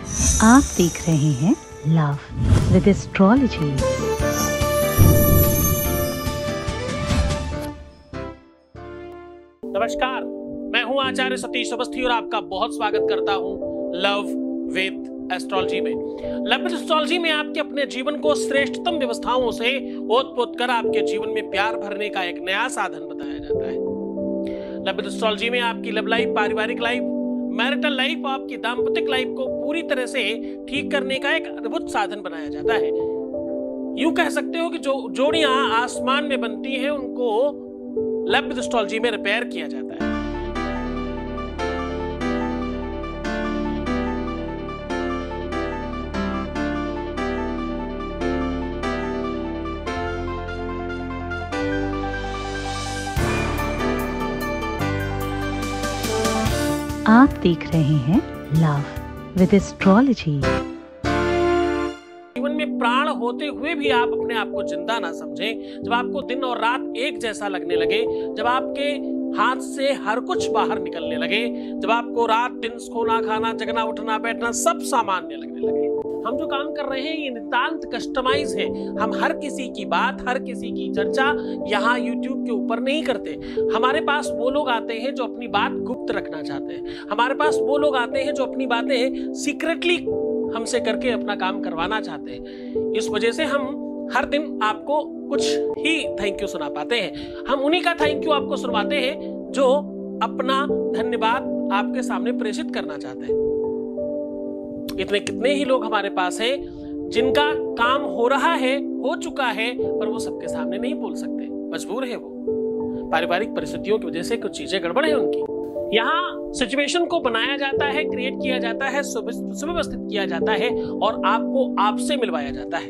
आप देख रहे हैं लव विद एस्ट्रोलॉजी। नमस्कार, मैं हूं आचार्य सतीश अवस्थी और आपका बहुत स्वागत करता हूं लव विद एस्ट्रोलॉजी में। लव विद एस्ट्रोलॉजी में आपके अपने जीवन को श्रेष्ठतम व्यवस्थाओं से ओत-पोत कर आपके जीवन में प्यार भरने का एक नया साधन बताया जाता है। लव विद एस्ट्रोलॉजी में आपकी लव लाइफ, पारिवारिक लाइफ, मैरिटल लाइफ, आपकी दाम्पतिक लाइफ को पूरी तरह से ठीक करने का एक अद्भुत साधन बनाया जाता है। यूं कह सकते हो कि जो जोड़ियां आसमान में बनती हैं उनको लव विद एस्ट्रोलॉजी में रिपेयर किया जाता है। आप देख रहे हैं लव विद एस्ट्रोलॉजी। जीवन में प्राण होते हुए भी आप अपने आप को जिंदा ना समझें, जब आपको दिन और रात एक जैसा लगने लगे, जब आपके हाथ से हर कुछ बाहर निकलने लगे, जब आपको रात दिन सोना खाना जगना उठना बैठना सब सामान्य लगने लगे। हम जो काम कर रहे हैं ये नितांत कस्टमाइज है। हम हर किसी की बात, हर किसी की चर्चा यहाँ YouTube के ऊपर नहीं करते। हमारे पास वो लोग आते हैं जो अपनी बात गुप्त रखना चाहते हैं। हमारे पास वो लोग आते हैं जो अपनी बातें सीक्रेटली हमसे करके अपना काम करवाना चाहते हैं। इस वजह से हम हर दिन आपको कुछ ही थैंक यू सुना पाते हैं। हम उन्हीं का थैंक यू आपको सुनवाते हैं जो अपना धन्यवाद आपके सामने प्रेषित करना चाहते हैं। इतने कितने ही लोग हमारे पास हैं जिनका काम हो रहा है, हो चुका है, पर वो सबके सामने नहीं बोल सकते, मजबूर है वो। पारिवारिक परिस्थितियों की वजह से कुछ चीजें गड़बड़ है उनकी। यहाँ सिचुएशन को बनाया जाता है, क्रिएट किया जाता है, सुव्यवस्थित किया जाता है और आपको आपसे मिलवाया जाता है।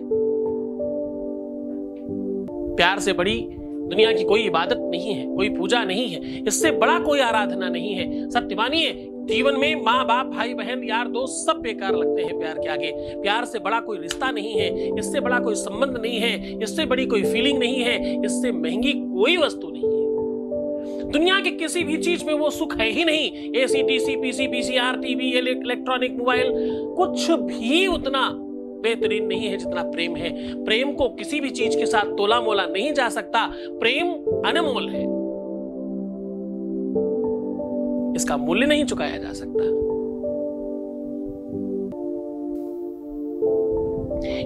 प्यार से बड़ी दुनिया की कोई इबादत नहीं है, कोई पूजा नहीं है, इससे बड़ा कोई आराधना नहीं है। सत्य मानिए, जीवन में माँ बाप, भाई बहन, यार दोस्त सब बेकार लगते हैं प्यार के आगे। प्यार से बड़ा कोई रिश्ता नहीं है, इससे बड़ा कोई संबंध नहीं है, इससे बड़ी कोई फीलिंग नहीं है, इससे महंगी कोई वस्तु नहीं है। दुनिया के किसी भी चीज में वो सुख है ही नहीं। AC, DC, PC, PCR, TV, electronic, mobile, कुछ भी उतना बेहतरीन नहीं है जितना प्रेम है। प्रेम को किसी भी चीज के साथ तोला मोला नहीं जा सकता। प्रेम अनमोल है, इसका मूल्य नहीं चुकाया जा सकता।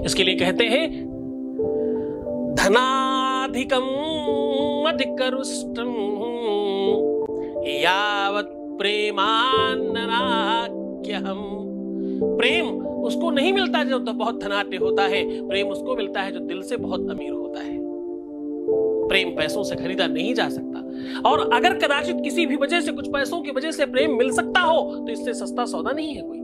इसके लिए कहते हैं धनाधिकम अधिकरुष्टम यावत् प्रेमान्नाक्यहम्। प्रेम उसको नहीं मिलता जो तो बहुत धनाढ्य होता है, प्रेम उसको मिलता है जो दिल से बहुत अमीर होता है। प्रेम पैसों से खरीदा नहीं जा सकता, और अगर कदाचित किसी भी वजह से, कुछ पैसों की वजह से प्रेम मिल सकता हो तो इससे सस्ता सौदा नहीं है कोई।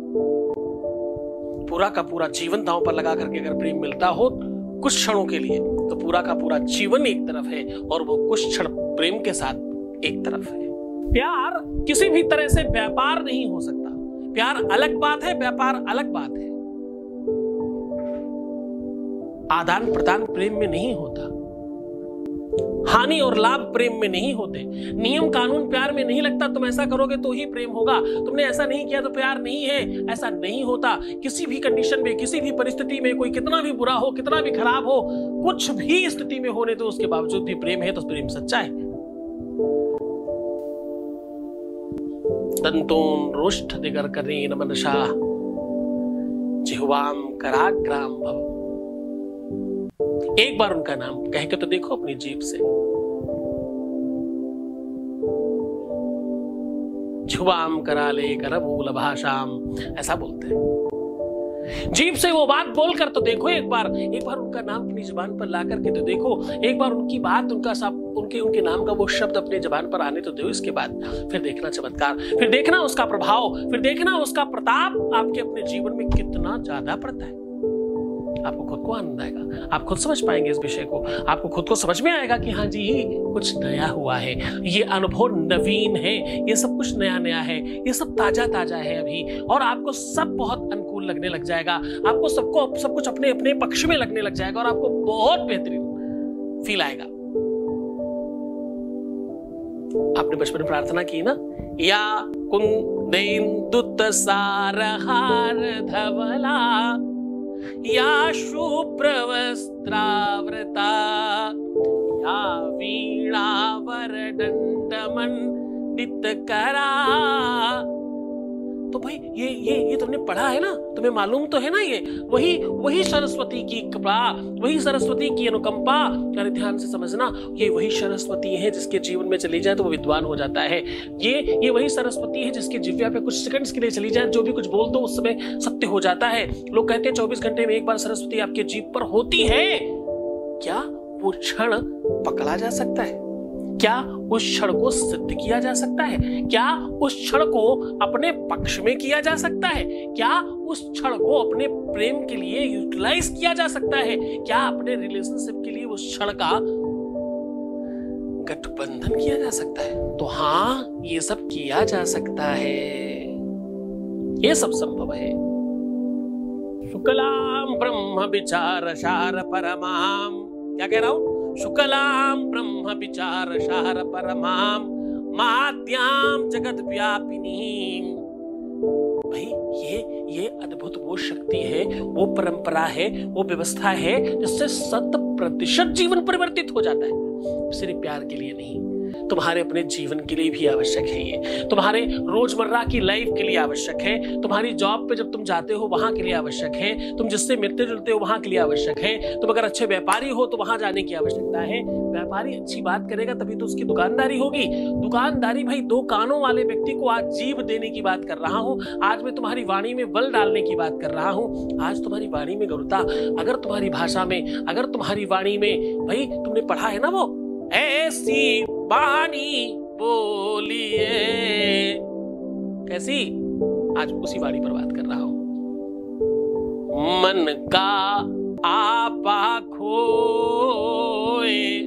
पूरा का पूरा जीवन दांव पर लगा करके अगर प्रेम मिलता हो कुछ क्षणों के लिए, तो पूरा का पूरा जीवन एक तरफ है और वो कुछ क्षण प्रेम के साथ एक तरफ है। प्यार किसी भी तरह से व्यापार नहीं हो सकता। प्यार अलग बात है, व्यापार अलग बात है। आदान प्रदान प्रेम में नहीं होता, हानि और लाभ प्रेम में नहीं होते, नियम कानून प्यार में नहीं लगता। तुम ऐसा करोगे तो ही प्रेम होगा, तुमने ऐसा नहीं किया तो प्यार नहीं है, ऐसा नहीं होता। किसी भी कंडीशन में, किसी भी परिस्थिति में, कोई कितना भी बुरा हो, कितना भी खराब हो, कुछ भी स्थिति में होने तो उसके बावजूद भी प्रेम है, तो प्रेम सच्चा है। दंतोन रोष्ठ दिगर करेन मनसा जिह्वाम कराग्राम भव। एक बार उनका नाम कह के तो देखो अपनी जीभ से। जिह्वाम कराले करमूल भाषाम, ऐसा बोलते हैं। जीभ से वो बात बोलकर तो देखो एक बार उनका नाम अपनी जुबान पर ला करके तो देखो। एक बार उनकी बात, उनका सब, उनके नाम का वो शब्द अपने जुबान पर आने तो दो। इसके बाद फिर देखना चमत्कार, फिर देखना उसका प्रभाव, फिर देखना उसका प्रताप आपके अपने जीवन में कितना ज्यादा पड़ता है। आपको खुद को आनंद आएगा, आप खुद समझ पाएंगे इस विषय को। आपको खुद को समझ में आएगा कि हाँ जी, कुछ नया हुआ है, ये अनुभव नवीन है, ये सब कुछ नया नया है, ये सब ताजा ताजा है अभी, और आपको सब बहुत अनुकूल लगने लग जाएगा। आपको सब कुछ अपने अपने पक्ष में लगने लग जाएगा और आपको बहुत बेहतरीन फील आएगा। आपने बचपन में प्रार्थना की ना, या कुन देन्दुत सारहार धवला या शुभ्रवस्त्रावृता या वीणावरदण्डमण्डितकरा। तो भाई ये तुमने पढ़ा है ना, तुम्हें मालूम तो है ना, ये वही सरस्वती की कृपा, वही सरस्वती की अनुकंपा। अरे ध्यान से समझना, ये वही सरस्वती है जिसके जीवन में चली जाए तो वो विद्वान हो जाता है। ये वही सरस्वती है जिसके जिह्वा पे कुछ सेकंड्स के लिए चली जाए, जो भी कुछ बोल दो उस समय सत्य हो जाता है। लोग कहते हैं 24 घंटे में एक बार सरस्वती आपके जीभ पर होती है। क्या वो क्षण पकड़ा जा सकता है? क्या उस क्षण को सिद्ध किया जा सकता है? क्या उस क्षण को अपने पक्ष में किया जा सकता है? क्या उस क्षण को अपने प्रेम के लिए यूटिलाइज किया जा सकता है? क्या अपने रिलेशनशिप के लिए उस क्षण का गठबंधन किया जा सकता है? तो हाँ, ये सब किया जा सकता है, ये सब संभव है। शुक्लाम ब्रह्म विचार शार परमाम, क्या कह रहा हूं? शुक्लाम ब्रह्म विचार शार परमाम माद्याम जगत व्यापिनी। भाई ये अद्भुत वो शक्ति है, वो परंपरा है, वो व्यवस्था है जिससे 100% जीवन परिवर्तित हो जाता है। सिर्फ प्यार के लिए नहीं, तुम्हारे अपने जीवन के लिए भी आवश्यक है ये, तुम्हारे रोजमर्रा की लाइफ के लिए आवश्यक है, तुम्हारी जॉब पे जब तुम जाते हो वहां के लिए आवश्यक है, तुम जिससे मिलते जुलते हो वहां के लिए आवश्यक है, तुम अगर अच्छे व्यापारी हो तो वहां जाने की आवश्यकता है। व्यापारी अच्छी बात करेगा तभी तो उसकी दुकानदारी होगी। दुकानदारी भाई, 2 कानों वाले व्यक्ति को आज जीभ देने की बात कर रहा हूं, आज मैं तुम्हारी वाणी में बल डालने की बात कर रहा हूं, आज तुम्हारी वाणी में गरुता, अगर तुम्हारी भाषा में, अगर तुम्हारी वाणी में, भाई तुमने पढ़ा है ना वो ऐसी वाणी बोलिए, कैसी? आज उसी वाणी पर बात कर रहा हूं। मन का आपा खोए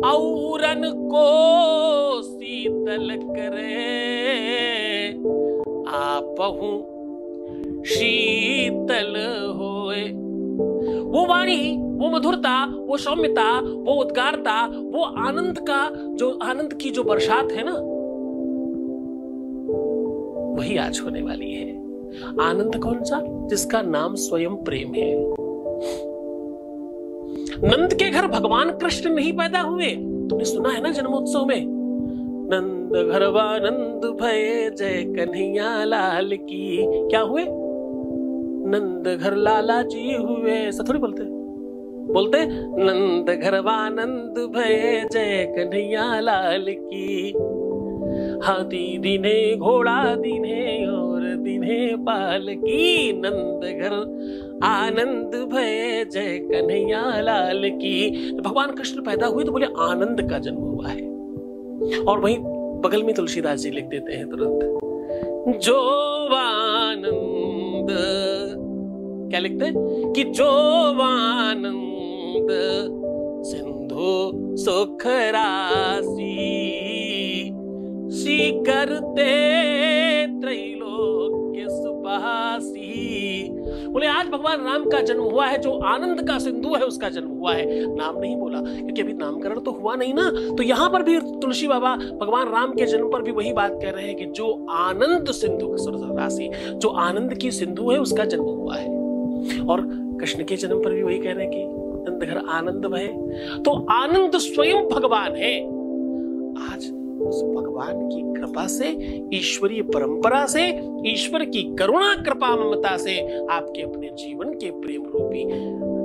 औरन को शीतल करे, आपहु शीतल होए। वो वाणी, वो मधुरता, वो सौम्यता, वो उद्गारता, वो आनंद की जो बरसात है ना, वही आज होने वाली है। आनंद कौन सा? जिसका नाम स्वयं प्रेम है। नंद के घर भगवान कृष्ण नहीं पैदा हुए, तुमने सुना है ना जन्मोत्सव में, नंद घरवा नंद भये जय कन्हैया लाल की। क्या हुए? नंद घर लाला जी हुए। ऐसा थोड़ी बोलते नंद घरवा नंद भये जय कन्हैया लाल की। हाथी दीने घोड़ा दीने और दीने पाल की, नंद घर आनंद भये जय कन्हैया लाल की। तो भगवान कृष्ण पैदा हुए तो बोले आनंद का जन्म हुआ है। और वहीं बगल में तुलसीदास जी लिख देते हैं तुरंत, जो आनंद, क्या लिखते हैं कि जो आनंद सिंधु सुख राशि सी करते त्रैलोक्य सुपासी। बोले आज भगवान राम का जन्म हुआ है, जो आनंद का सिंधु है उसका जन्म हुआ है। नाम नहीं बोला क्योंकि अभी नामकरण तो हुआ नहीं ना। तो यहां पर भी तुलसी बाबा भगवान राम के जन्म पर भी वही बात कह रहे हैं कि जो आनंद सिंधु राशि, जो आनंद की सिंधु है उसका जन्म हुआ है। और कृष्ण के जन्म पर भी वही कह रहे हैं कि नंद घर आनंद भय। तो आनंद स्वयं भगवान है। आज उस भगवान की कृपा से, ईश्वरीय परंपरा से, ईश्वर की करुणा कृपा ममता से आपके अपने जीवन के प्रेम रूपी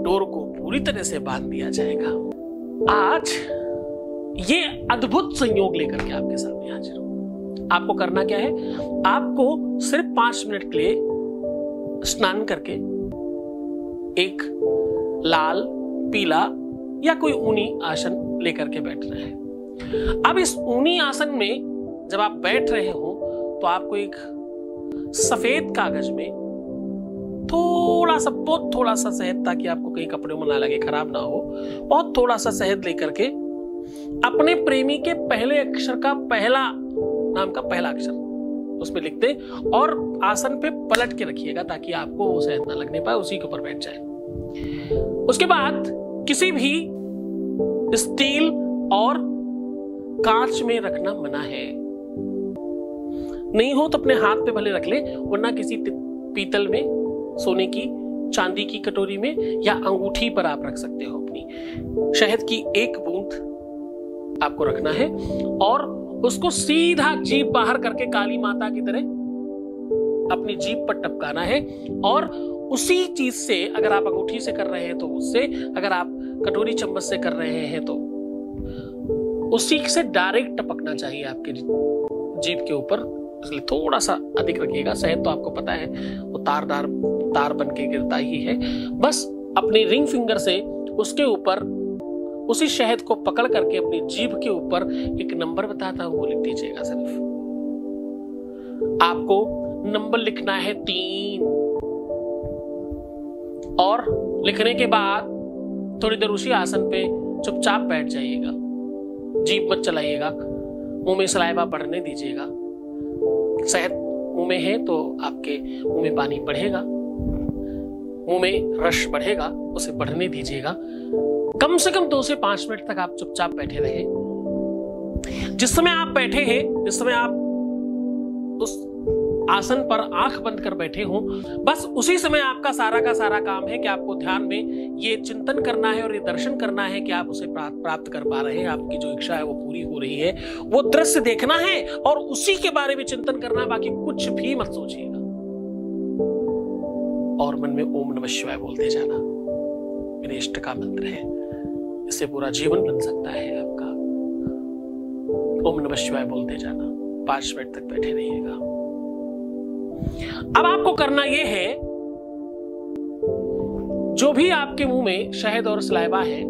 डोर को पूरी तरह से बांध दिया जाएगा। आज ये अद्भुत संयोग लेकर के आपके सामने हाजिर हूं। आपको करना क्या है? आपको सिर्फ 5 मिनट के लिए स्नान करके एक लाल, पीला या कोई ऊनी आसन लेकर के बैठना है। अब इस ऊनी आसन में जब आप बैठ रहे हो तो आपको एक सफेद कागज में थोड़ा सा, बहुत थोड़ा सा शहद, ताकि आपको कहीं कपड़े में ना लगे, खराब ना हो, बहुत थोड़ा सा शहद लेकर के अपने प्रेमी के पहले अक्षर का, पहला नाम का पहला अक्षर उसमें लिख दे और आसन पे पलट के रखिएगा ताकि आपको वो शहद ना लगने पाए, उसी के ऊपर बैठ जाए। उसके बाद किसी भी स्टील और कांच में रखना मना है। नहीं हो तो अपने हाथ पे भले रख ले, वरना किसी पीतल में, सोने की, चांदी की कटोरी में या अंगूठी पर आप रख सकते हो। अपनी शहद की एक बूंद आपको रखना है और उसको सीधा जीभ बाहर करके काली माता की तरह अपनी जीभ पर टपकाना है। और उसी चीज से, अगर आप अंगूठी से कर रहे हैं तो उससे, अगर आप कटोरी चम्मच से कर रहे हैं तो उसी से डायरेक्ट टपकना चाहिए आपके जीभ के ऊपर। इसलिए थोड़ा सा अधिक रखिएगा। शहद तो आपको पता है वो तार बन के गिरता ही है। बस अपनी रिंग फिंगर से उसके ऊपर उसी शहद को पकड़ करके अपनी जीभ के ऊपर एक नंबर बताता हूं, वो लिख दीजिएगा। सिर्फ आपको नंबर लिखना है 3 और लिखने के बाद थोड़ी देर उसी आसन पे चुपचाप बैठ जाइएगा। जीभ मत चलाइएगा, मुंह में सलाइवा बढ़ने दीजिएगा। शहद मुंह में है तो आपके मुंह में पानी बढ़ेगा, मुंह में रस बढ़ेगा, उसे बढ़ने दीजिएगा। कम से कम 2 से 5 मिनट तक आप चुपचाप बैठे रहे। जिस समय आप बैठे हैं, जिस समय आप उस आसन पर आंख बंद कर बैठे हो, बस उसी समय आपका सारा का सारा काम है कि आपको ध्यान में ये चिंतन करना है और ये दर्शन करना है कि आप उसे प्राप्त कर पा रहे हैं। आपकी जो इच्छा है वो पूरी हो रही है, वो दृश्य देखना है और उसी के बारे में चिंतन करना है। बाकी कुछ भी मत सोचिएगा और मन में ओम नमः शिवाय बोलते जाना। मेरे इष्ट का मंत्र है, इससे पूरा जीवन बन सकता है आपका। ओम नमः शिवाय बोलते जाना। 5 मिनट तक बैठे रहिएगा। अब आपको करना यह है, जो भी आपके मुंह में शहद और सलाइवा है,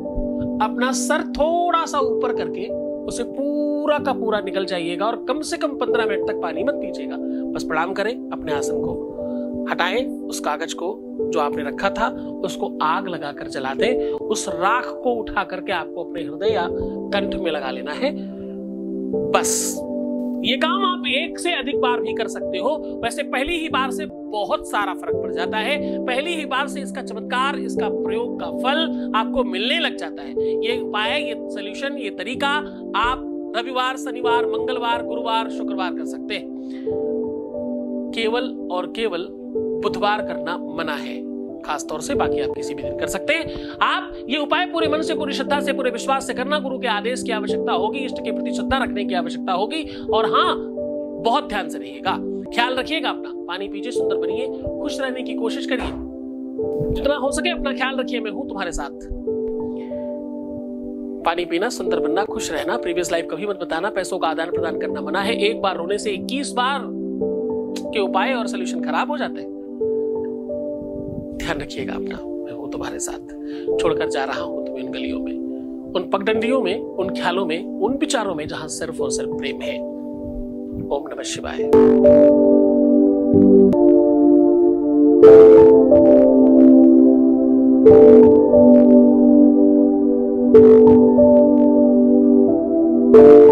अपना सर थोड़ा सा ऊपर करके उसे पूरा का पूरा निकल जाइएगा और कम से कम 15 मिनट तक पानी मत पीजिएगा। बस प्रणाम करें, अपने आसन को हटाएं, उस कागज को जो आपने रखा था उसको आग लगाकर जला दें। उस राख को उठा करके आपको अपने हृदय या कंठ में लगा लेना है। बस ये काम आप 1 से अधिक बार भी कर सकते हो। वैसे पहली ही बार से बहुत सारा फर्क पड़ जाता है। पहली ही बार से इसका चमत्कार, इसका प्रयोग का फल आपको मिलने लग जाता है। ये उपाय, ये सॉल्यूशन, ये तरीका आप रविवार, शनिवार, मंगलवार, गुरुवार, शुक्रवार कर सकते हैं। केवल और केवल बुधवार करना मना है खास तौर से, बाकी आप किसी भी दिन कर सकते हैं। आप ये उपाय पूरे मन से, पूरी श्रद्धा से, पूरे विश्वास से करना। गुरु के आदेश की आवश्यकता होगी, इष्ट के प्रति श्रद्धा रखने की आवश्यकता होगी। और हाँ, बहुत ध्यान से रहिएगा, ख्याल रखिएगा अपना। पानी पीजिए, सुंदर बनिए, खुश रहने की कोशिश करिए, जितना हो सके अपना ख्याल रखिए। मैं हूं तुम्हारे साथ। पानी पीना, सुंदर बनना, खुश रहना। प्रीवियस लाइफ कभी मत बताना। पैसों का आदान प्रदान करना मना है। एक बार रोने से 21 बार के उपाय और सोल्यूशन खराब हो जाते हैं। ध्यान रखिएगा अपना। मैं हूं तुम्हारे साथ। छोड़कर जा रहा हूं तुम्हें उन गलियों में, उन पगडंडियों में, उन ख्यालों में, उन विचारों में जहां सिर्फ और सिर्फ प्रेम है। ओम नमः शिवाय। you